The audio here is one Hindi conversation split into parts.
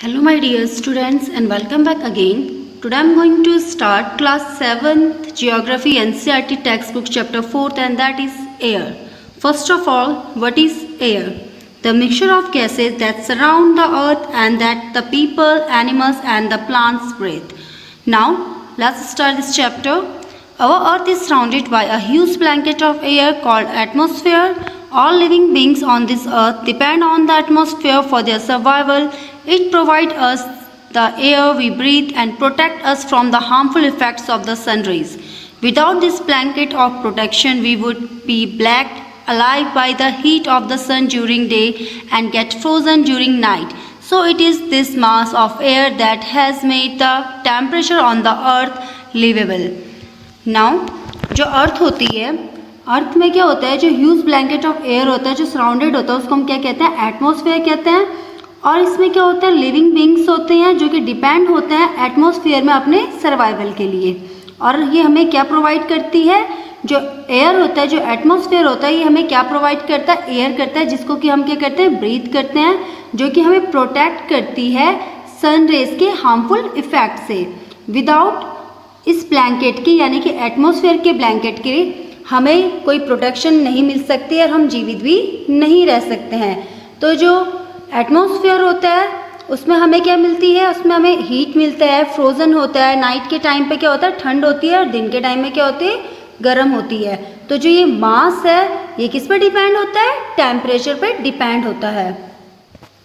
Hello my dear students and welcome back again. Today I am going to start class 7th Geography NCERT textbook chapter 4th and that is air. First of all, what is air? The mixture of gases that surround the earth and that the people, animals and the plants breathe. Now let's start this chapter. Our earth is surrounded by a huge blanket of air called atmosphere. All living beings on this earth depend on the atmosphere for their survival. It provides us the air we breathe and protect us from the harmful effects of the sun rays. Without this blanket of protection, we would be blacked alive by the heat of the sun during day and get frozen during night. So it is this mass of air that has made the temperature on the earth livable. Now, जो अर्थ होती है, अर्थ में क्या होता है, जो ह्यूज ब्लैंकेट ऑफ एयर होता है, जो सराउंडेड होता है, उसको हम क्या कहते हैं, एटमॉस्फेयर कहते हैं. और इसमें क्या होता है, लिविंग बींग्स होते हैं जो कि डिपेंड होते हैं एटमॉस्फेयर में अपने सर्वाइवल के लिए. और ये हमें क्या प्रोवाइड करती है, जो एयर होता है, जो एटमॉस्फेयर होता है, ये हमें क्या प्रोवाइड करता है, एयर करता है, जिसको कि हम क्या करते हैं, ब्रीथ करते हैं, जो कि हमें प्रोटेक्ट करती है सन रेज के हार्मफुल इफेक्ट से. विदाउट इस ब्लैंकेट की यानी कि एटमॉस्फेयर के ब्लैंकेट के हमें कोई प्रोटेक्शन नहीं मिल सकती और हम जीवित भी नहीं रह सकते हैं. तो जो एटमॉस्फेयर होता है उसमें हमें क्या मिलती है, उसमें हमें हीट मिलता है, फ्रोज़न होता है, नाइट के टाइम पे क्या होता है, ठंड होती है और दिन के टाइम में क्या होती है, गर्म होती है. तो जो ये मास है ये किस पे डिपेंड होता है, टेम्परेचर पे डिपेंड होता है.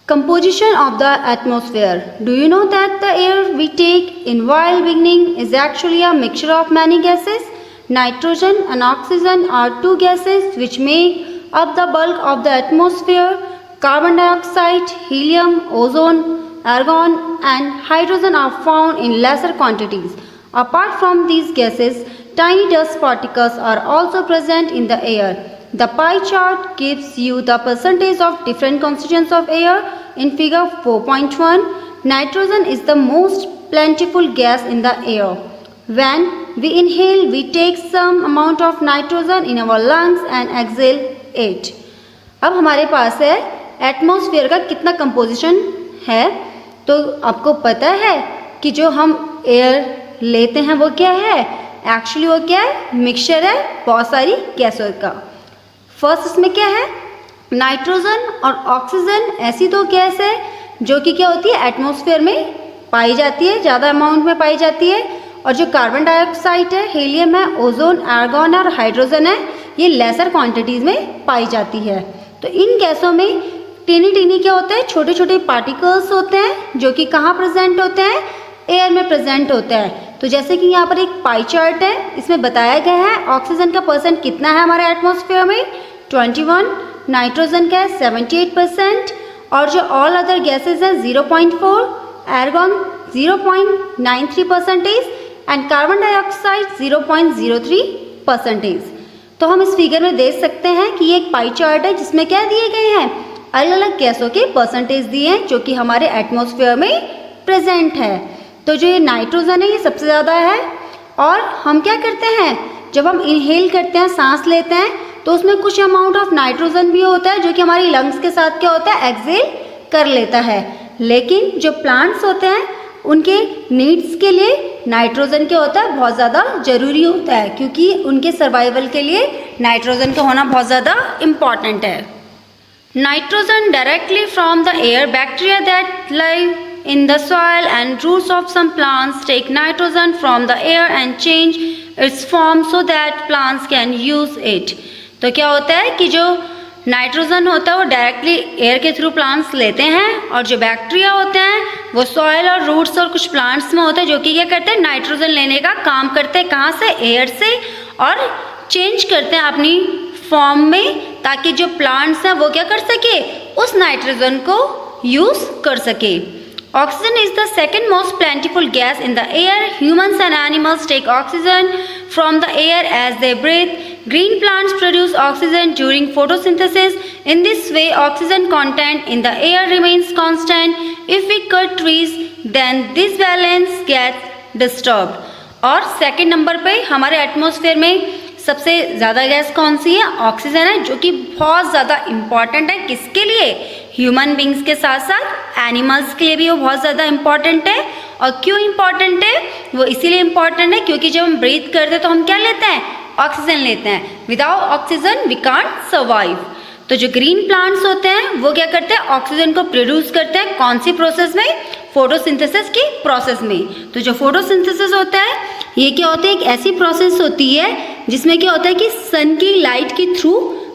Composition of the atmosphere. Do you know that the air we take in while breathing is actually a mixture of many gases? Nitrogen and oxygen are two gases which make up the bulk of the atmosphere. Carbon dioxide, helium, ozone, argon and hydrogen are found in lesser quantities. Apart from these gases, tiny dust particles are also present in the air. The pie chart gives you the percentage of different constituents of air in figure 4.1. Nitrogen is the most plentiful gas in the air. When we inhale, we take some amount of nitrogen in our lungs and exhale it. अब हमारे पास है एटमॉस्फेयर का कितना कंपोजिशन है. तो आपको पता है कि जो हम एयर लेते हैं वो क्या है, एक्चुअली वो क्या है, मिक्सचर है बहुत सारी गैसों का. फर्स्ट इसमें क्या है, नाइट्रोजन और ऑक्सीजन ऐसी दो गैस है जो कि क्या होती है, एटमॉस्फेयर में पाई जाती है, ज़्यादा अमाउंट में पाई जाती है. और जो कार्बन डाइऑक्साइड है, हीलियम है, ओजोन, आर्गन और हाइड्रोजन है, ये लेसर क्वांटिटीज़ में पाई जाती है. तो इन गैसों में टीनी टीनी क्या होते हैं, छोटे छोटे पार्टिकल्स होते हैं जो कि कहाँ प्रेजेंट होते हैं, एयर में प्रेजेंट होते हैं. तो जैसे कि यहाँ पर एक पाई चार्ट है, इसमें बताया गया है ऑक्सीजन का परसेंट कितना है हमारे एटमॉस्फेयर में, 21, नाइट्रोजन का है 78% और जो ऑल अदर गैसेज है 0.4, आर्गन 0.93% एंड कार्बन डाइऑक्साइड 0.03%. तो हम इस फिगर में देख सकते हैं कि ये एक पाई चार्ट है जिसमें क्या दिए गए हैं, अलग अलग गैसों के परसेंटेज दिए हैं जो कि हमारे एटमॉस्फेयर में प्रेजेंट है. तो जो ये नाइट्रोजन है ये सबसे ज़्यादा है. और हम क्या करते हैं, जब हम इनहेल करते हैं, सांस लेते हैं, तो उसमें कुछ अमाउंट ऑफ नाइट्रोजन भी होता है जो कि हमारी लंग्स के साथ क्या होता है, एक्सहेल कर लेता है. लेकिन जो प्लांट्स होते हैं उनके नीड्स के लिए नाइट्रोजन क्या होता है, बहुत ज़्यादा ज़रूरी होता है, क्योंकि उनके सर्वाइवल के लिए नाइट्रोजन का होना बहुत ज़्यादा इम्पॉर्टेंट है. Nitrogen directly from the air. Bacteria that live in the soil and roots of some plants take nitrogen from the air and change its form so that plants can use it. तो क्या होता है कि जो नाइट्रोजन होता है वो डायरेक्टली एयर के थ्रू प्लांट्स लेते हैं और जो बैक्टीरिया होते हैं वो सॉइल और रूट्स और कुछ प्लांट्स में होते हैं जो कि क्या करते हैं, नाइट्रोजन लेने का काम करते हैं. कहाँ से, एयर से, और चेंज करते हैं अपनी फॉर्म में ताकि जो प्लांट्स हैं वो क्या कर सके, उस नाइट्रोजन को यूज़ कर सके. Oxygen is the second most plentiful gas in the air. Humans and animals take oxygen from the air as they breathe. Green plants produce oxygen during photosynthesis. In this way, oxygen content in the air remains constant. If we cut trees, then this balance gets disturbed. और सेकेंड नंबर पे हमारे एटमॉस्फेयर में सबसे ज़्यादा गैस कौन सी है, ऑक्सीजन है, जो कि बहुत ज़्यादा इम्पॉर्टेंट है. किसके लिए, ह्यूमन बींग्स के साथ साथ एनिमल्स के लिए भी वो बहुत ज़्यादा इम्पॉर्टेंट है। और क्यों इम्पॉर्टेंट है? वो इसीलिए इम्पॉर्टेंट है क्योंकि जब हम ब्रीथ करते हैं तो हम क्या लेते हैं? ऑक्सीजन लेते हैं। Without oxygen we can't survive. तो जो ग्रीन प्लांट्स होते हैं वो क्या करते हैं? ऑक्सीजन को प्रोड्यूस करते हैं। कौन सी प्रोसेस में? फोटोसिंथेसिस की प्रोसेस में। तो जो फोटोसिंथेसिस होता है ये क्या होता है? एक ऐसी प्रोसेस होती है जिसमें क्या होता है कि सन की लाइट के थ्रू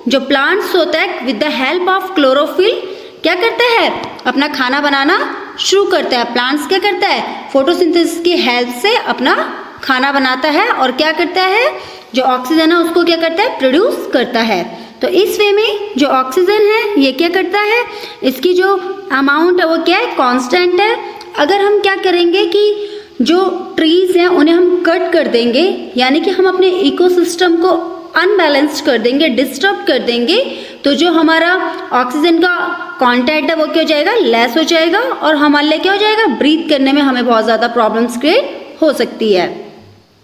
जो प्लांट्स होता है with the help of chlorophyll क्या करता है? अपना खाना बनाना शुरू करता है। प्लांट्स क्या करता है? फोटोसिंथेसिस की हेल्प से अपना खाना बनाता है और क्या करता है? जो ऑक्सीजन है उसको क्या करता है? प्रोड्यूस करता है। तो इस वे में जो ऑक्सीजन है ये क्या करता है? इसकी जो अमाउंट है वो क्या है? कांस्टेंट है। अगर हम क्या करेंगे कि जो ट्रीज हैं उन्हें हम कट कर देंगे, यानी कि हम अपने इकोसिस्टम को अनबैलेंस्ड कर देंगे, डिस्टर्ब कर देंगे, तो जो हमारा ऑक्सीजन का कॉन्टेंट है वो क्या हो जाएगा? लेस हो जाएगा और हमारे लिए क्या हो जाएगा? ब्रीथ करने में हमें बहुत ज़्यादा प्रॉब्लम्स क्रिएट हो सकती है।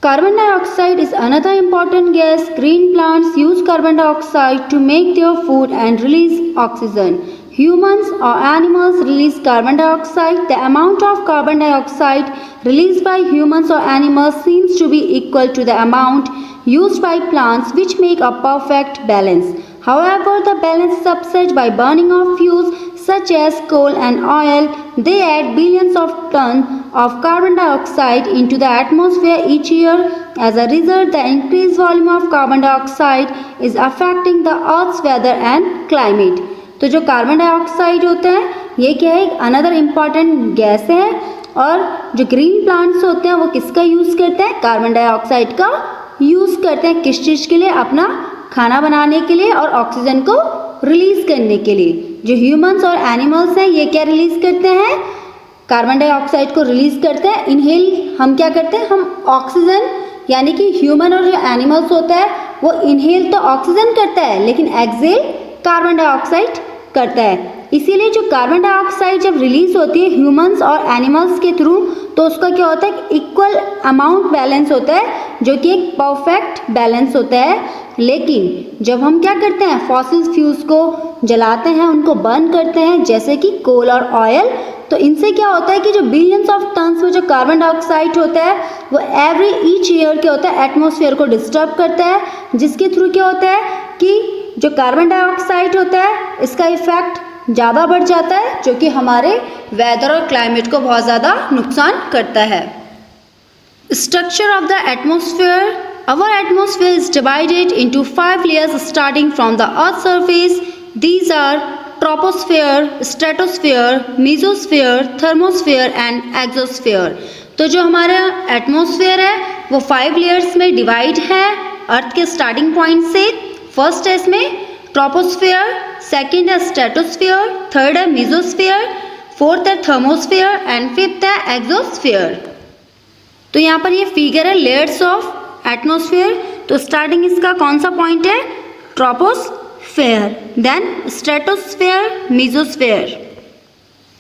Carbon dioxide is another important gas. Green plants use carbon dioxide to make their food and release oxygen. Humans or animals release carbon dioxide. The amount of carbon dioxide released by humans or animals seems to be equal to the amount used by plants, which make a perfect balance. However, the balance is upset by burning of fuels such as coal and oil. They add billions of tons of carbon dioxide into the atmosphere each year. As a result, the increased volume of carbon dioxide is affecting the Earth's weather and climate. तो जो कार्बन डाइऑक्साइड होते हैं ये क्या है? अनदर इम्पॉर्टेंट गैस है। और जो ग्रीन प्लांट्स होते हैं वो किसका यूज़ करते हैं? कार्बन डाइऑक्साइड का यूज़ करते हैं। किस चीज़ के लिए? अपना खाना बनाने के लिए और ऑक्सीजन को रिलीज करने के लिए। जो ह्यूमंस और एनिमल्स हैं ये क्या रिलीज करते हैं? कार्बन डाइऑक्साइड को रिलीज करते हैं। इनहेल हम क्या करते हैं? हम ऑक्सीजन, यानी कि ह्यूमन और जो एनिमल्स होता है वो इनहेल तो ऑक्सीजन करता है लेकिन एक्सहेल कार्बन डाइऑक्साइड करता है। इसीलिए जो कार्बन डाइऑक्साइड जब रिलीज होती है ह्यूमंस और एनिमल्स के थ्रू तो उसका क्या होता है? इक्वल अमाउंट बैलेंस होता है, जो कि एक परफेक्ट बैलेंस होता है। लेकिन जब हम क्या करते हैं? फॉसिल फ्यूल्स को जलाते हैं, उनको बर्न करते हैं, जैसे कि कोल और ऑयल, तो इनसे क्या होता है कि जो बिलियंस ऑफ टन्स में जो कार्बन डाइऑक्साइड होता है वो एवरी ईच ईयर क्या होता है? एटमॉस्फेयर को डिस्टर्ब करता है, जिसके थ्रू क्या होता है कि जो कार्बन डाइऑक्साइड होता है इसका इफेक्ट ज़्यादा बढ़ जाता है, जो कि हमारे वेदर और क्लाइमेट को बहुत ज़्यादा नुकसान करता है। Structure of the atmosphere. Our atmosphere is divided into 5 layers starting from the Earth's surface. These are troposphere, stratosphere, mesosphere, thermosphere and exosphere. तो जो हमारा एटमॉस्फेयर है वो 5 लेयर्स में डिवाइड है अर्थ के स्टार्टिंग पॉइंट से। फर्स्ट है इसमें ट्रोपोस्फेयर, सेकंड है स्ट्रेटोस्फेयर, थर्ड है मेसोस्फेयर, फोर्थ है थर्मोस्फेयर एंड फिफ्थ है एक्सोस्फेयर। तो यहाँ पर ये फिगर है लेयर्स ऑफ एटमॉस्फेयर। तो स्टार्टिंग इसका कौन सा पॉइंट है? Troposphere, then stratosphere, mesosphere,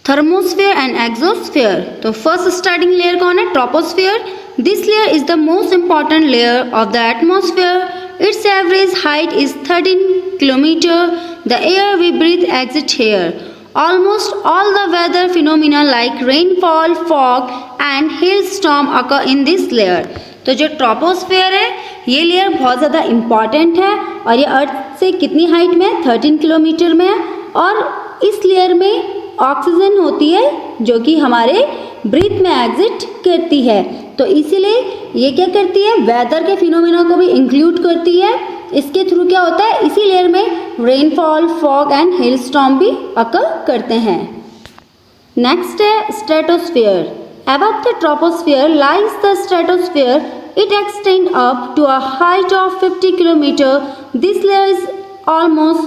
thermosphere and exosphere. तो फर्स्ट स्टार्टिंग लेयर कौन है? Troposphere. This layer is the most important layer of the atmosphere. Its average height is 13 kilometer. The air we breathe exist hair. Almost all the weather phenomena like rainfall, fog and hailstorm occur in this layer. तो जो ट्रोपोस्फेयर है ये लेयर बहुत ज़्यादा इम्पॉर्टेंट है और ये अर्थ से कितनी हाइट में है? 13 किलोमीटर में है। और इस लेयर में ऑक्सीजन होती है जो कि हमारे ब्रीथ में एग्जिट करती है। तो इसीलिए ये क्या करती है? वेदर के फिनोमिना को भी इंक्लूड करती है। इसके थ्रू क्या होता है? इसी लेयर में रेनफॉल, फॉग एंड हेलस्टॉर्म भी अकर करते हैं। नेक्स्ट है stratosphere. Above the troposphere lies the stratosphere. It extends up to a height of 50 km. This layer is almost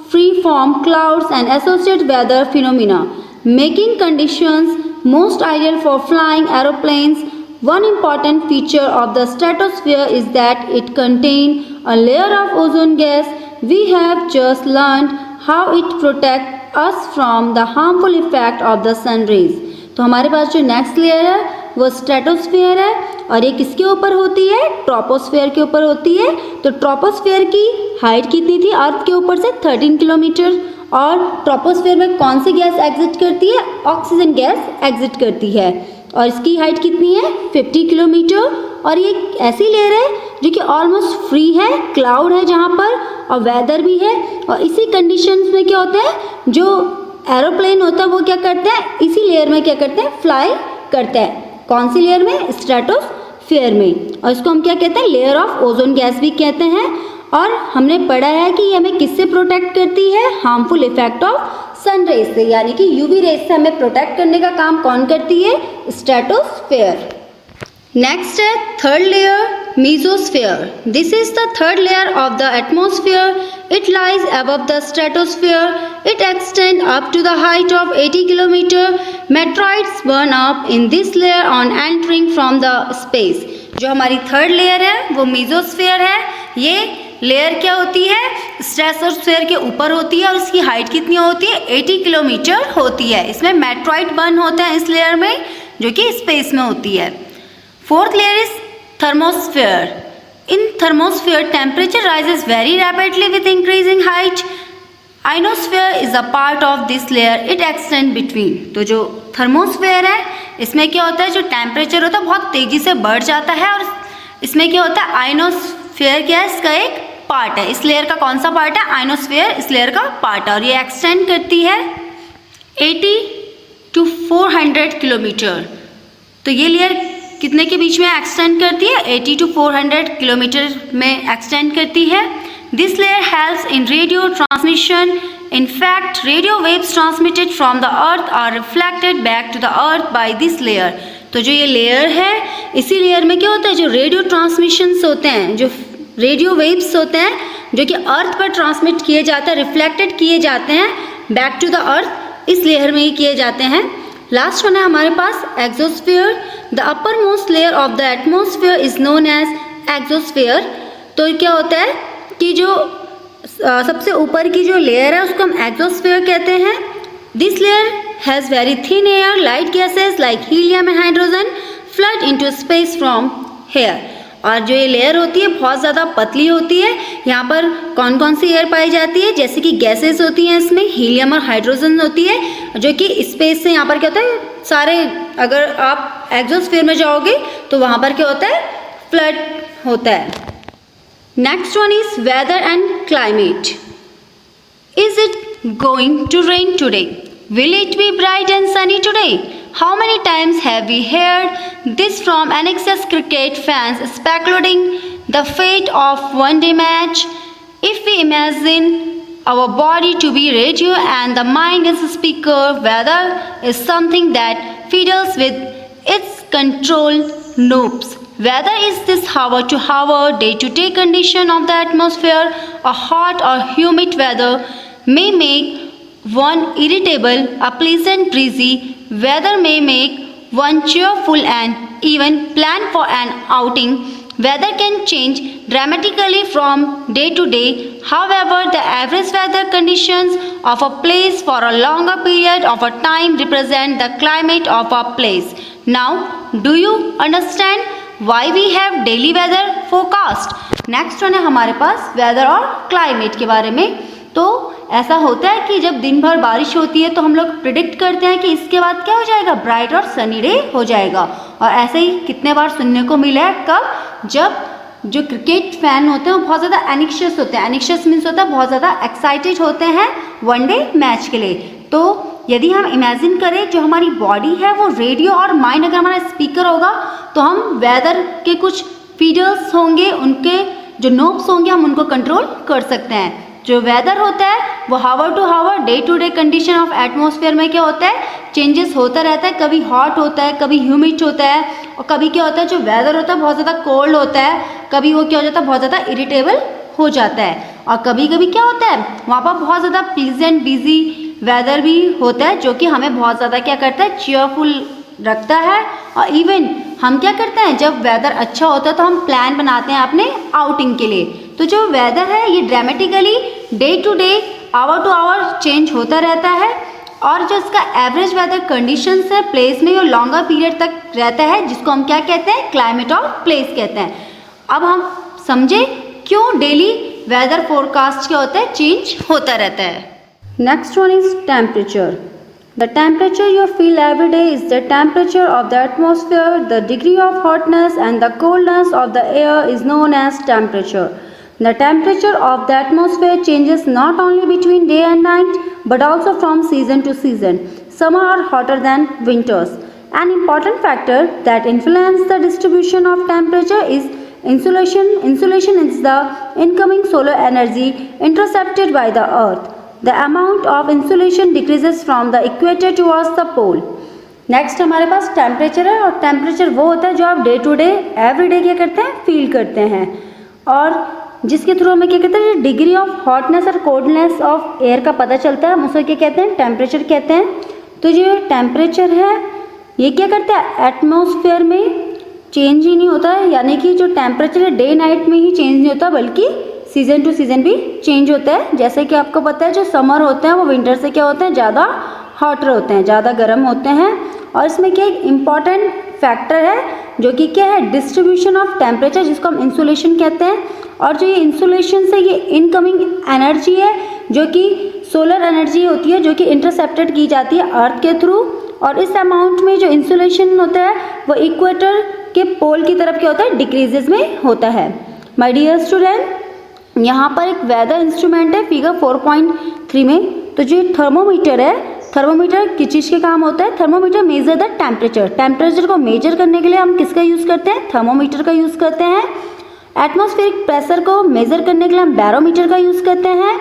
free from clouds and associated weather phenomena, making conditions most ideal for flying aeroplanes. One important feature of the stratosphere is that it contains a layer of ozone gas. We have just learned how it protects us from the harmful effect of the sun rays. तो हमारे पास जो नेक्स्ट लेयर है वो स्ट्रेटोस्फेयर है और ये किसके ऊपर होती है? ट्रोपोस्फेयर के ऊपर होती है। तो ट्रोपोस्फेयर की हाइट कितनी थी अर्थ के ऊपर से? 13 किलोमीटर। और ट्रोपोस्फेयर में कौन सी गैस एग्जिट करती है? ऑक्सीजन गैस एग्जिट करती है। और इसकी हाइट कितनी है? 50 किलोमीटर। और ये एक ऐसी लेयर है जो कि ऑलमोस्ट फ्री है, क्लाउड है जहाँ पर, और वेदर भी है। और इसी कंडीशंस में क्या होता है, जो एरोप्लेन होता है वो क्या करते हैं, इसी लेयर में क्या करते हैं, फ्लाई करते हैं। कौन सी लेयर में? स्ट्रेटोस्फेयर में। और इसको हम क्या कहते हैं? लेयर ऑफ ओजोन गैस भी कहते हैं। और हमने पढ़ा है कि ये हमें किससे प्रोटेक्ट करती है? Harmful effect of sun rays से, यानी कि यूवी रेज से हमें प्रोटेक्ट करने का काम कौन करती है? स्ट्रेटोस्फेयर। नेक्स्ट है third layer, mesosphere. This is the third layer of the atmosphere. It lies above the stratosphere. It extends up to the height of 80 km. Meteorites burn up in this layer on entering from the space. जो हमारी थर्ड लेयर है वो मेसोस्फेयर है। ये लेयर क्या होती है? स्ट्रेटोस्फेयर के ऊपर होती है और इसकी हाइट कितनी होती है? 80 किलोमीटर होती है। इसमें मेटेरॉइड बर्न होते हैं इस लेयर में, जो कि स्पेस में होती है। Fourth layer is thermosphere. In thermosphere, temperature rises very rapidly with increasing height. Ionosphere is a part of this layer. It extends between. तो जो थर्मोस्फेयर है इसमें क्या होता है, जो टेम्परेचर होता है बहुत तेजी से बढ़ जाता है। और इसमें क्या होता है, आइनोस्फेयर क्या है, इसका एक पार्ट है। इस लेयर का कौन सा पार्ट है? आइनोस्फेयर इस लेयर का पार्ट है। और ये एक्सटेंड करती है 80 to 400 किलोमीटर। तो ये लेयर कितने के बीच में एक्सटेंड करती है? 80 to 400 किलोमीटर में एक्सटेंड करती है। This layer helps in radio transmission. In fact radio waves transmitted from the earth are reflected back to the earth by this layer. तो जो ये लेयर है, इसी लेयर में क्या होता है, जो रेडियो ट्रांसमिशंस होते हैं, जो रेडियो वेव्स होते हैं जो कि अर्थ पर ट्रांसमिट किए जाते हैं, रिफ्लेक्टेड किए जाते हैं बैक टू द अर्थ, इस लेयर में ही किए जाते हैं। लास्ट वन है हमारे पास exosphere. The uppermost layer of the atmosphere is known as exosphere. तो क्या होता है कि जो सबसे ऊपर की जो लेयर है उसको हम एक्सोस्फीयर कहते हैं. This layer has very thin air, light gases like helium and hydrogen flood into space from here. और जो ये लेयर होती है बहुत ज़्यादा पतली होती है. यहाँ पर कौन कौन सी एयर पाई जाती है, जैसे कि गैसेस होती हैं, इसमें हीलियम और हाइड्रोजन होती है, जो कि स्पेस से यहाँ पर क्या होता है सारे, अगर आप एक्सोस्फीयर में जाओगे तो वहाँ पर क्या होता है, फ्लड होता है. Next one is weather and climate. Is it going to rain today? Will it be bright and sunny today? How many times have we heard this from anxious cricket fans speculating the fate of one-day match? If we imagine our body to be radio and the mind is a speaker, weather is something that fiddles with its control knobs. Weather is this hour-to-hour, day-to-day condition of the atmosphere. A hot or humid weather may make one irritable, a pleasant breezy weather may make one cheerful and even plan for an outing. Weather can change dramatically from day to day. However, the average weather conditions of a place for a longer period of a time represent the climate of a place. Now, do you understand why we have daily weather forecast? Next one है हमारे पास weather और climate के बारे में. तो ऐसा होता है कि जब दिन भर बारिश होती है तो हम लोग प्रिडिक्ट करते हैं कि इसके बाद क्या हो जाएगा, ब्राइट और सनी डे हो जाएगा. और ऐसे ही कितने बार सुनने को मिला है, कब, जब जो क्रिकेट फैन होते हैं वो बहुत ज़्यादा एनिक्शियस होते हैं. एनिक्शियस मीन्स होता है बहुत ज़्यादा एक्साइटेड होते हैं वनडे मैच के लिए. तो यदि हम इमेजिन करें जो हमारी बॉडी है वो रेडियो और माइंड अगर हमारा स्पीकर होगा तो हम वेदर के कुछ फीडर्स होंगे, उनके जो नोब्स होंगे हम उनको कंट्रोल कर सकते हैं. जो वेदर होता है वो hour to hour, day to day condition of atmosphere में क्या होता है, चेंजेस होता रहता है. कभी हॉट होता है, कभी ह्यूमिड होता है, और कभी क्या होता है जो वेदर होता है बहुत ज़्यादा कोल्ड होता है, कभी वो क्या हो जाता है बहुत ज़्यादा इरिटेबल हो जाता है. और कभी कभी क्या होता है वहाँ पर बहुत ज़्यादा प्लीजेंट बिजी वेदर भी होता है, जो कि हमें बहुत ज़्यादा क्या करता है, चीयरफुल रखता है. और इवन हम क्या करते हैं जब वेदर अच्छा होता है तो हम प्लान बनाते हैं अपने आउटिंग के लिए. तो जो वेदर है ये dramatically day to day, hour to hour change होता रहता है. और जो इसका एवरेज वेदर कंडीशंस है प्लेस में वो लॉन्गर पीरियड तक रहता है, जिसको हम क्या कहते हैं, क्लाइमेट ऑफ प्लेस कहते हैं. अब हम समझे क्यों डेली वेदर फोरकास्ट क्या होता है, चेंज होता रहता है. Next one is temperature. The temperature you feel every day is the temperature of the atmosphere. The degree of hotness and the coldness of the air is known as temperature. The temperature of the atmosphere changes not only between day and night but also from season to season. Summer are hotter than winters. An important factor that influences the distribution of temperature is insolation. Insolation is the incoming solar energy intercepted by the earth. The amount of insolation decreases from the equator towards the pole. Next हमारे पास टेम्परेचर है और टेम्परेचर वो होता है जो आप day to day every day क्या करते हैं फील करते हैं और जिसके थ्रू हमें क्या कहते हैं डिग्री ऑफ हॉटनेस और कोल्डनेस ऑफ एयर का पता चलता है हम उसे क्या कहते हैं टेम्परेचर कहते हैं। तो जो टेम्परेचर है ये क्या करता है एटमॉस्फेयर में चेंज ही नहीं होता है, यानी कि जो टेम्परेचर है डे नाइट में ही चेंज नहीं होता बल्कि सीजन टू सीजन भी चेंज होता है। जैसे कि आपको पता है जो समर होते हैं वो विंटर से क्या होते हैं ज़्यादा हॉटर होते हैं, ज़्यादा गर्म होते हैं। और इसमें क्या एक इम्पॉर्टेंट फैक्टर है जो कि क्या है डिस्ट्रीब्यूशन ऑफ टेम्परेचर, जिसको हम इंसुलेशन कहते हैं। और जो ये इंसुलेशन से ये इनकमिंग एनर्जी है जो कि सोलर एनर्जी होती है जो कि इंटरसेप्टेड की जाती है अर्थ के थ्रू। और इस अमाउंट में जो इंसुलेशन होता है वो इक्वेटर के पोल की तरफ क्या होता है डिक्रीजेज में होता है। माय डियर स्टूडेंट, यहाँ पर एक वेदर इंस्ट्रूमेंट है फिगर 4.3 में। तो जो थर्मोमीटर है, थर्मोमीटर किस चीज़ के काम होता है? Thermometer measure the temperature. Temperature को मेजर करने के लिए हम किसका यूज़ करते हैं? थर्मोमीटर का यूज़ करते हैं। एटमॉस्फेरिक प्रेशर को मेजर करने के लिए हम बैरोमीटर का यूज़ करते हैं।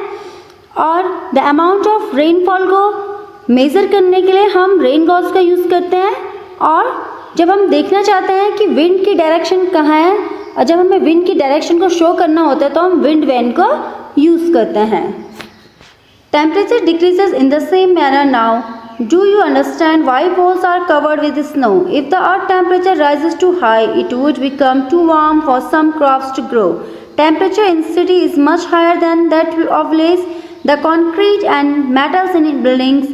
और द अमाउंट ऑफ रेनफॉल को मेजर करने के लिए हम रेन गॉज का यूज़ करते हैं। और जब हम देखना चाहते हैं कि विंड की डायरेक्शन कहाँ है और जब हमें विंड की डायरेक्शन को शो करना होता है तो हम विंड वैन को यूज़ करते हैं। Temperature decreases in the same manner now. Do you understand why poles are covered with snow? If the earth temperature rises to high it would become too warm for some crops to grow. Temperature in city is much higher than that of village. The concrete and metals in buildings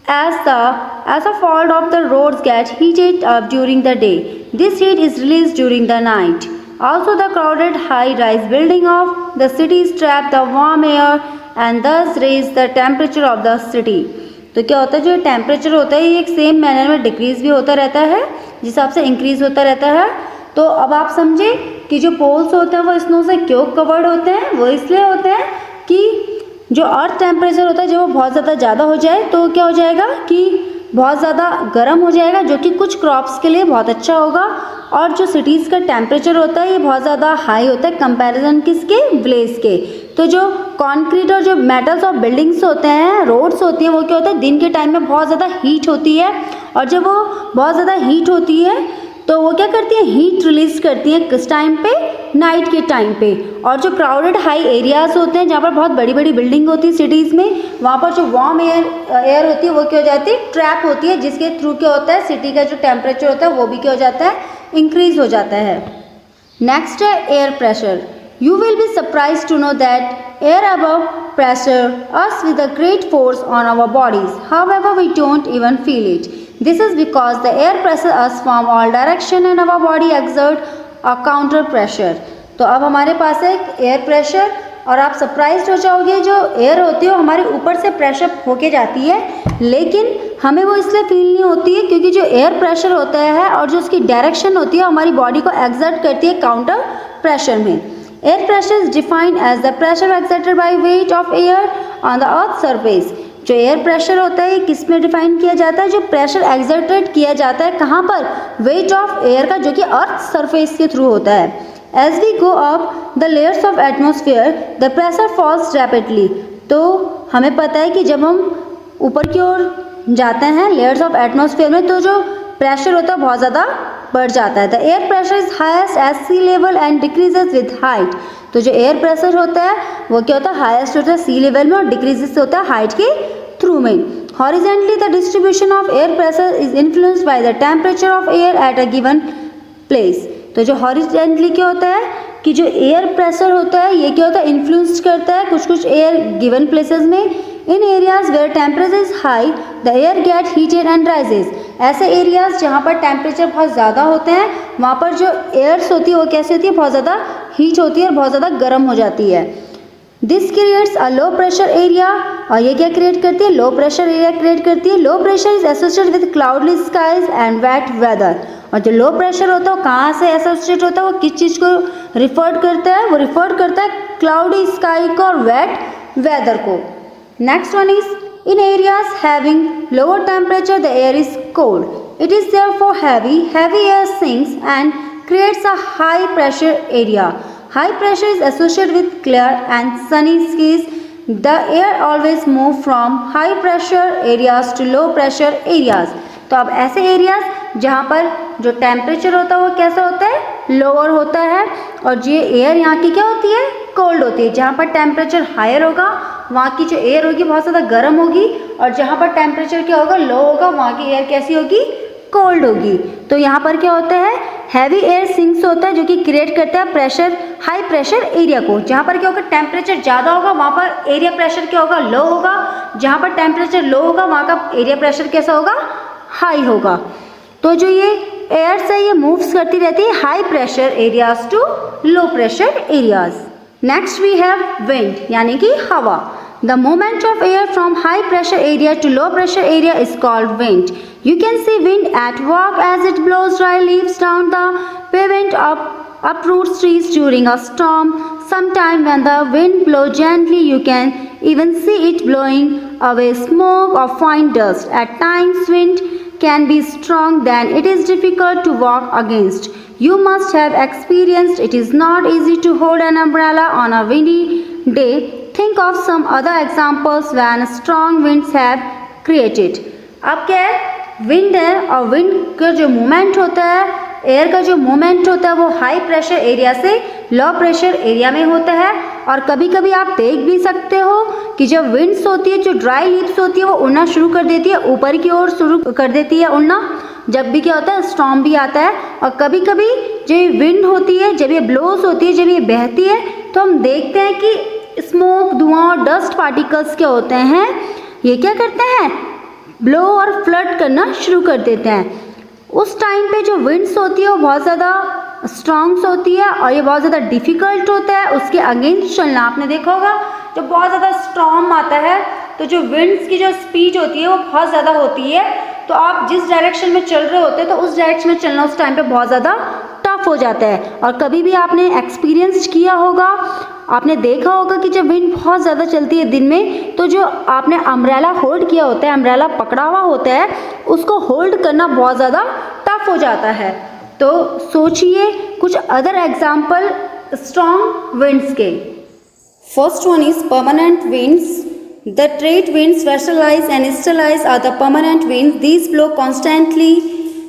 as a fault of the roads get heated up during the day. This heat is released during the night. Also, the crowded high-rise building of the cities trap the warm air and thus raise the temperature of the city. तो क्या होता है जो टेम्परेचर होता है ये एक सेम मैनर में डिक्रीज भी होता रहता है जिस हिसाब से इंक्रीज होता रहता है। तो अब आप समझे कि जो पोल्स होते हैं वो स्नो से क्यों कवर्ड होते हैं? वो इसलिए होते हैं कि जो अर्थ टेम्परेचर होता है जब वो बहुत ज़्यादा हो जाए तो क्या हो जाएगा कि बहुत ज़्यादा गर्म हो जाएगा जो कि कुछ क्रॉप्स के लिए बहुत अच्छा होगा। और जो सिटीज़ का टेम्परेचर होता है ये बहुत ज़्यादा हाई होता है कंपैरिजन किसके? विलेज के। तो जो कंक्रीट और जो मेटल्स और बिल्डिंग्स होते हैं, रोड्स होती हैं, वो क्या होता है दिन के टाइम में बहुत ज़्यादा हीट होती है। और जब वो बहुत ज़्यादा हीट होती है तो वो क्या करती है हीट रिलीज करती हैं किस टाइम पे? नाइट के टाइम पे। और जो क्राउडेड हाई एरियाज़ होते हैं जहाँ पर बहुत बड़ी बड़ी बिल्डिंग होती है सिटीज़ में, वहाँ पर जो वार्म एयर होती है वो क्या हो जाती है? ट्रैप होती है, जिसके थ्रू क्या होता है सिटी का जो टेम्परेचर होता है वो भी क्या हो जाता है? इंक्रीज हो जाता है। नेक्स्ट है air pressure. You will be surprise to know that air above pressure us with a great force on our bodies, however we don't even feel it. This is because the air presses us from all direction and our body exert a counter pressure. तो अब हमारे पास है एक एयर प्रेशर और आप सरप्राइज हो जाओगे जो एयर होती है वो हमारे ऊपर से प्रेशर होके जाती है, लेकिन हमें वो इसलिए फील नहीं होती है क्योंकि जो एयर प्रेशर होता है और जो उसकी डायरेक्शन होती है हमारी बॉडी को एक्सर्ट करती है काउंटर प्रेशर में। Air pressure is defined as the pressure exerted by weight of air on the earth surface. जो एयर प्रेशर होता है किस में डिफाइन किया जाता है? जो प्रेशर एक्सर्टेड किया जाता है कहाँ पर? वेट ऑफ एयर का, जो कि अर्थ सरफेस के थ्रू होता है। As we go up the layers of atmosphere the pressure falls rapidly. तो हमें पता है कि जब हम ऊपर की ओर जाते हैं लेयर्स ऑफ एटमोसफियर में तो जो प्रेशर होता है बहुत ज़्यादा बढ़ जाता है। The air pressure is highest at sea level and decreases with height. तो जो एयर प्रेशर होता है वो क्या होता है? हाईएस्ट होता है सी लेवल में और डिक्रीजेस होता है हाइट के थ्रू में। Horizontally the distribution of air pressure is influenced by the temperature of air at a given place. तो जो हॉरिजॉन्टली क्या होता है कि जो एयर प्रेशर होता है ये क्या होता है? इन्फ्लुएंस करता है कुछ एयर गिवन प्लेसेस में। In areas where temperature is high the air get heated and rises. ऐसे एरियाज जहाँ पर टेम्परेचर बहुत ज़्यादा होते हैं वहाँ पर जो एयर्स होती है वो कैसी होती है? बहुत ज़्यादा हीट होती है और बहुत ज़्यादा गर्म हो जाती है। This creates a low pressure area और ये क्या क्रिएट करती है, लो प्रेशर एरिया क्रिएट करती है। Low pressure is associated with cloudy skies and wet weather. और जो लो प्रेशर होता है वो कहाँ से एसोसिएट होता है, वो किस चीज़ को रिफर करता है, वो रिफर करता है क्लाउडी स्काई को और वेट वेदर को। Next one is in areas having lower temperature the air is cold. It is therefore heavy air sinks and creates a high pressure area. High pressure is associated with clear and sunny skies. The air always move from high pressure areas to low pressure areas. तो अब ऐसे एरियाज जहाँ पर जो टेम्परेचर होता है वो कैसा होता है, लोअर होता है, और जो एयर यहाँ की क्या होती है, कोल्ड होती है। जहाँ पर टेम्परेचर हायर होगा वहाँ की जो एयर होगी बहुत ज़्यादा गर्म होगी, और जहाँ पर टेम्परेचर क्या होगा, लो होगा, वहाँ की एयर कैसी होगी, कोल्ड होगी। तो यहाँ पर क्या होता है, हैवी एयर सिंक्स होता है जो कि क्रिएट करता है प्रेशर, हाई प्रेशर एरिया को। जहाँ पर क्या होगा, टेम्परेचर ज़्यादा होगा वहाँ पर एरिया प्रेशर क्या होगा, लो होगा। जहाँ पर टेम्परेचर लो होगा वहाँ का एरिया प्रेशर कैसा होगा, हाई होगा। तो जो ये एयर से ये मूव्स करती रहती है high pressure areas to low pressure areas. Next we have wind, यानी कि हवा। The movement of air from high pressure area to low pressure area is called wind. You can see wind at work as it blows dry leaves down the pavement, uproots trees during a storm. Sometime when the wind blows gently, you can even see it blowing away smoke or fine dust. At times, wind can be strong, then it is difficult to walk against. You must have experienced it is not easy to hold an umbrella on a windy day. Think of some other examples when strong winds have created. अब क्या है, विंड है, और विंड का जो मूवमेंट होता है, एयर का जो मूवमेंट होता है वो हाई प्रेशर एरिया से लो प्रेशर एरिया में होता है। और कभी कभी आप देख भी सकते हो कि जब विंड्स होती है, जो ड्राई लीव्स होती है वो उड़ना शुरू कर देती है, ऊपर की ओर शुरू कर देती है उड़ना, जब भी क्या होता है, स्टॉर्म भी आता है। और कभी कभी जो विंड होती है, जब ये ब्लोज होती है, जब ये बहती है, तो हम देखते हैं कि स्मोक, धुआं और डस्ट पार्टिकल्स क्या होते हैं, ये क्या करते हैं, ब्लो और फ्लड करना शुरू कर देते हैं। उस टाइम पे जो विंड्स होती है वो बहुत ज़्यादा स्ट्रॉन्ग्स होती है और ये बहुत ज़्यादा डिफ़िकल्ट होता है उसके अगेंस्ट चलना। आपने देखा होगा जब बहुत ज़्यादा स्टॉर्म आता है तो जो विंड्स की जो स्पीड होती है वो बहुत ज़्यादा होती है, तो आप जिस डायरेक्शन में चल रहे होते हैं तो उस डायरेक्शन में चलना उस टाइम पे बहुत ज़्यादा टफ हो जाता है। और कभी भी आपने एक्सपीरियंस किया होगा, आपने देखा होगा कि जब विंड बहुत ज़्यादा चलती है दिन में, तो जो आपने अम्ब्रेला होल्ड किया होता है, अम्ब्रेला पकड़ा हुआ होता है, उसको होल्ड करना बहुत ज़्यादा टफ हो जाता है। तो सोचिए कुछ अदर एग्जाम्पल स्ट्रॉन्ग विंड्स के। First one is permanent winds. The trade winds, westerlies and easterlies are the permanent winds. These blow constantly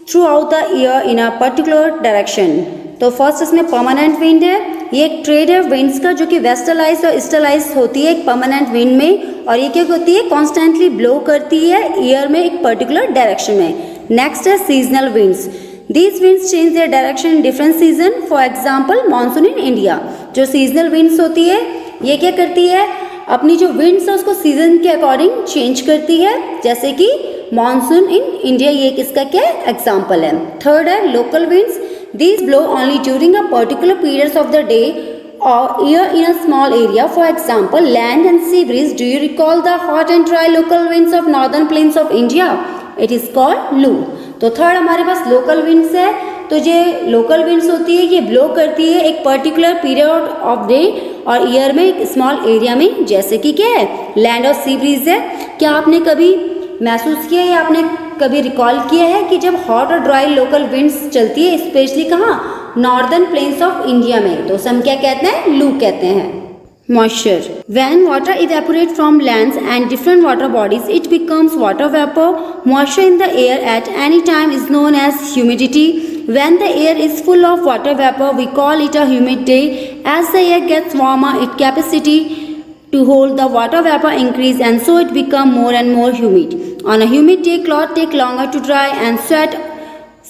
throughout the year in a particular direction. तो फर्स्ट इसमें परमानेंट विंड है, ये एक ट्रेड है विंड्स का जो कि वेस्टरलाइज और ईस्टरलाइज होती है एक परमानेंट विंड में, और ये क्या होती है, कॉन्स्टेंटली ब्लो करती है ईयर में एक पर्टिकुलर डायरेक्शन में। नेक्स्ट है seasonal winds. These winds change their direction in different season. For example, monsoon in India. जो सीजनल विंड्स होती है ये क्या करती है, अपनी जो विंड्स है उसको सीजन के अकॉर्डिंग चेंज करती है, जैसे कि मानसून इन इंडिया, ये किसका क्या एग्जाम्पल है। थर्ड है local winds. These blow only during a particular periods of the day और year in a small area. For example land and sea breeze. Do you recall the hot and dry local winds of northern plains of India? It is called loo. तो थर्ड हमारे पास लोकल विंड्स है। तो ये लोकल विंड्स होती है, ये ब्लो करती है एक पर्टिकुलर पीरियड ऑफ डे और ईयर में एक स्मॉल एरिया में, जैसे कि क्या है, लैंड और सी ब्रीज है। क्या आपने कभी महसूस किया या आपने कभी रिकॉल किया है कि जब हॉट और ड्राई लोकल विंड्स चलती है, स्पेशली कहाँ, नॉर्दर्न प्लेन्स ऑफ इंडिया में, तो उसे हम क्या कहते हैं, लू कहते हैं। Moisture. When water evaporates from lands and different water bodies, it becomes water vapor. Moisture in the air at any time is known as humidity. When the air is full of water vapor, we call it a humid day. As the air gets warmer, its capacity to hold the water vapor increase, and so it become more and more humid. On a humid day, clothes take longer to dry and sweat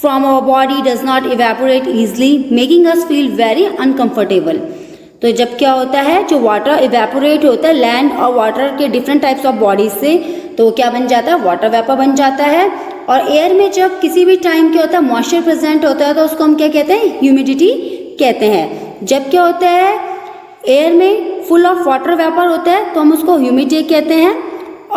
from our body does not evaporate easily, making us feel very uncomfortable. तो जब क्या होता है, जो वाटर इवेपोरेट होता है लैंड और वाटर के डिफरेंट टाइप्स ऑफ बॉडीज से, तो क्या बन जाता है, वाटर वेपर बन जाता है। और एयर में जब किसी भी टाइम क्या होता है, मॉइस्चर प्रेजेंट होता है, तो उसको हम क्या कहते हैं, ह्यूमिडिटी कहते हैं। जब क्या होता है, एयर में फुल ऑफ वाटर वेपर होता है तो हम उसको ह्यूमिड डे कहते हैं।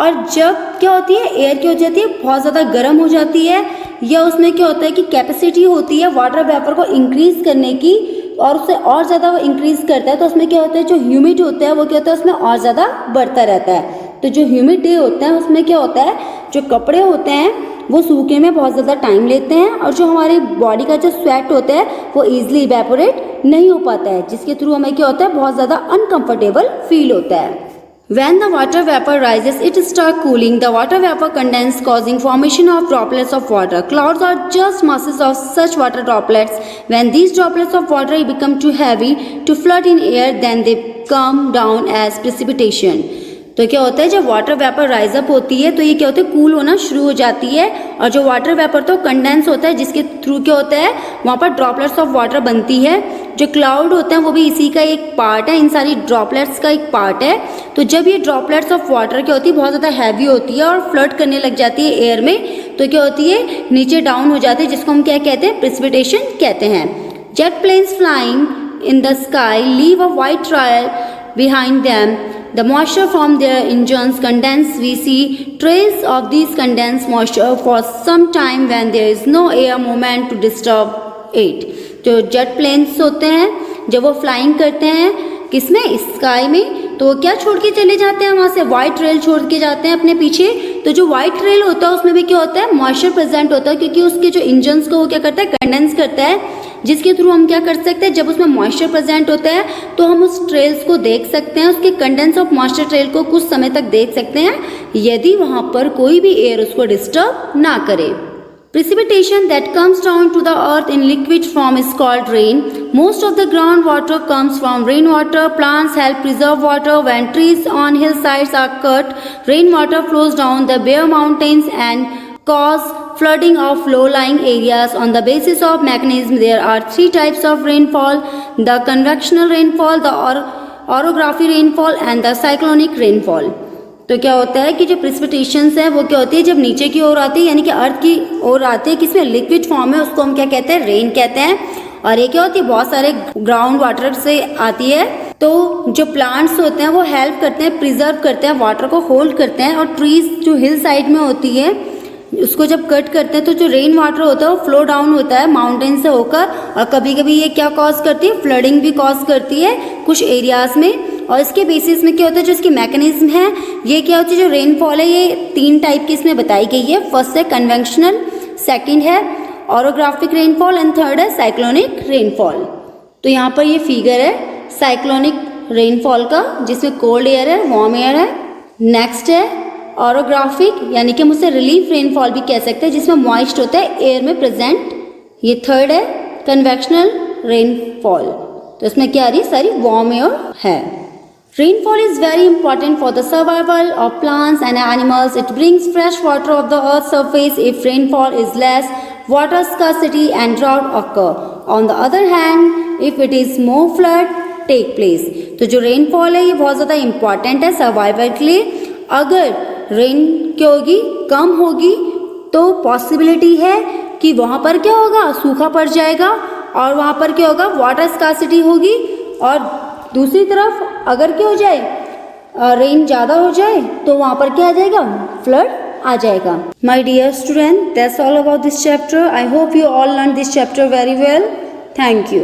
और जब क्या होती है, एयर क्या हो जाती है, बहुत ज़्यादा गर्म हो जाती है, या उसमें क्या होता है कि कैपेसिटी होती है वाटर वेपर को इंक्रीज करने की, और उससे और ज़्यादा वो इंक्रीज करता है, तो उसमें क्या होता है, जो ह्यूमिड होता है वो क्या होता है, उसमें और ज़्यादा बढ़ता रहता है। तो जो ह्यूमिड डे होता है उसमें क्या होता है, जो कपड़े होते हैं वो सूखने में बहुत ज़्यादा टाइम लेते हैं, और जो हमारी बॉडी का जो स्वेट होता है वो ईजिली इवेपोरेट नहीं हो पाता है, जिसके थ्रू हमें क्या होता है, बहुत ज़्यादा अनकंफर्टेबल फील होता है। When the water vapor rises, it starts cooling. The water vapor condenses, causing formation of droplets of water. Clouds are just masses of such water droplets. When these droplets of water become too heavy to float in air, then they come down as precipitation. तो क्या होता है, जब वाटर वेपर राइज अप होती है तो ये क्या होता है, कूल होना शुरू हो जाती है, और जो वाटर वेपर तो कंडेंस होता है, जिसके थ्रू क्या होता है, वहाँ पर ड्रॉपलेट्स ऑफ वाटर बनती है। जो क्लाउड होते हैं वो भी इसी का एक पार्ट है, इन सारी ड्रॉपलेट्स का एक पार्ट है। तो जब ये ड्रॉपलेट्स ऑफ वाटर क्या होती है, बहुत ज़्यादा हैवी होती है और फ्लड करने लग जाती है एयर में, तो क्या होती है, नीचे डाउन हो जाती है, जिसको हम क्या कहते हैं, प्रेसिपिटेशन कहते हैं। Jet planes flying in the sky leave a white trail behind them. The moisture from their engines condense. We see trails of these condensed moisture for some time when there is no air movement to disturb it. जो जेट प्लेन्स होते हैं जब वो फ्लाइंग करते हैं किसमें, स्काई में, तो वो क्या छोड़ के चले जाते हैं, वहाँ से वाइट ट्रेल छोड़ के जाते हैं अपने पीछे। तो जो वाइट ट्रेल होता है उसमें भी क्या होता है, मॉइस्चर प्रेजेंट होता है, क्योंकि उसके जो इंजन्स को वो क्या करता है, कंडेंस करता है, जिसके थ्रू हम क्या कर सकते हैं, जब उसमें मॉइस्चर प्रेजेंट होता है तो हम उस ट्रेल्स को देख सकते हैं, उसके कंडेंस ऑफ मॉइस्चर ट्रेल को कुछ समय तक देख सकते हैं, यदि वहाँ पर कोई भी एयर उसको डिस्टर्ब ना करे। Precipitation that comes down to the earth in liquid form is called rain. Most of the groundwater comes from rainwater. Plants help preserve water. When trees on hillsides are cut, rainwater flows down the bare mountains and cause flooding of low-lying areas. On the basis of mechanism, there are three types of rainfall: the convectional rainfall, the orographic rainfall, and the cyclonic rainfall. तो क्या होता है कि जो प्रेसिपिटेशंस है वो क्या होती है, जब नीचे की ओर आती है, यानी कि अर्थ की ओर आती है, किसमें, लिक्विड फॉर्म में, उसको हम क्या कहते हैं, रेन कहते हैं। और ये क्या होती है, बहुत सारे ग्राउंड वाटर से आती है। तो जो प्लांट्स होते हैं वो हेल्प करते हैं, प्रिजर्व करते हैं, वाटर को होल्ड करते हैं, और ट्रीज जो हिल साइड में होती है उसको जब कट करते हैं तो जो रेन वाटर होता है वो फ्लो डाउन होता है माउंटेन से होकर, और कभी कभी ये क्या कॉज करती है, फ्लडिंग भी कॉज करती है कुछ एरियाज में। और इसके बेसिस में क्या होता है, जो इसकी मैकेनिज्म है, ये क्या होती है, जो रेनफॉल है ये तीन टाइप की इसमें बताई गई है। फर्स्ट है कन्वेंशनल, सेकंड है ऑरोग्राफिक रेनफॉल, एंड थर्ड है साइक्लोनिक रेनफॉल। तो यहाँ पर ये फिगर है साइक्लोनिक रेनफॉल का, जिसमें कोल्ड एयर है, वार्म एयर है। नेक्स्ट है ऑरोग्राफिक, यानी कि हम उसे रिलीफ रेनफॉल भी कह सकते हैं, जिसमें मॉइस्ट होता है एयर में प्रेजेंट। ये थर्ड है कन्वेक्शनल रेनफॉल, तो इसमें क्या आ रही है, सारी वार्म एयर है। Rainfall is very important for the survival of plants and animals. It brings fresh water of the earth's surface. If rainfall is less, water scarcity and drought occur. On the other hand, if it is more, flood take place. तो जो रेनफॉल है ये बहुत ज़्यादा इम्पॉर्टेंट है सर्वाइवल के लिए। अगर रेन क्या होगी, कम होगी, तो पॉसिबिलिटी है कि वहाँ पर क्या होगा, सूखा पड़ जाएगा, और वहाँ पर क्या होगा, वाटर स्कार्सिटी होगी। और दूसरी तरफ अगर क्या हो जाए, रेन ज़्यादा हो जाए, तो वहाँ पर क्या आ जाएगा, फ्लड आ जाएगा। My dear student, that's all about this chapter. I hope you all learn this chapter very well. Thank you.